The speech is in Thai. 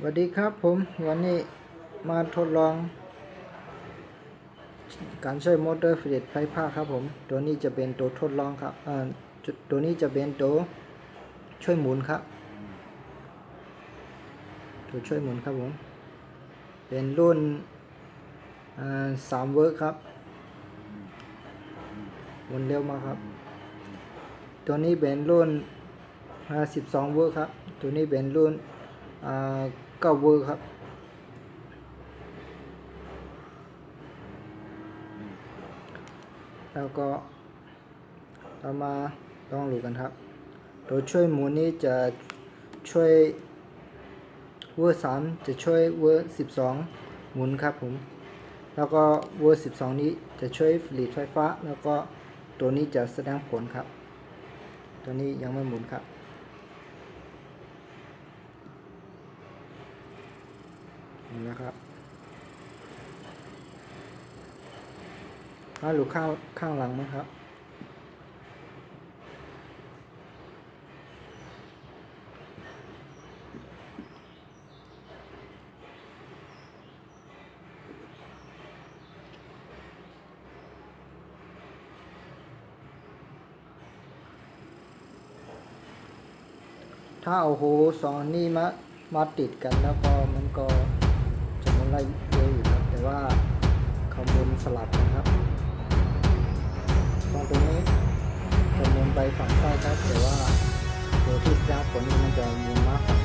วัสดีครับผมวันนี้มาทดลองการใช้มอเตอร์ผลิตไฟฟ้าครับผมตัวนี้จะเป็นตัวทดลองครับตัวนี้จะเป็นตัวช่วยหมุนครับตัวช่วยหมุนครับผมเป็นรุ่น3 เวิร์คครับหมุนเร็วมากครับตัวนี้เป็นรุ่น12 เวิร์คครับตัวนี้เป็นรุ่น9 เวิร์คครับแล้วก็เรามาลองดูกันครับตัวช่วยหมุนนี้จะช่วยเวอร์3จะช่วยเวอร์12หมุนครับผมแล้วก็เวอร์12นี้จะช่วยผลิตไฟฟ้าแล้วก็ตัวนี้จะแสดงผลครับตัวนี้ยังไม่หมุนครับนี่นะครับมาดูข้างหลังมั้งครับถ้าเอาโหสองนี่มาติดกันแล้วก็มันก็จะหมุนได้เยอะอยู่ครับแต่ว่าเขาหมุนสลับกันครับตรงนี้จะหมุนไปฝั่งซ้ายครับแต่ว่าตัวที่แสดงผลนี้มันจะหมุนมาฝั่ง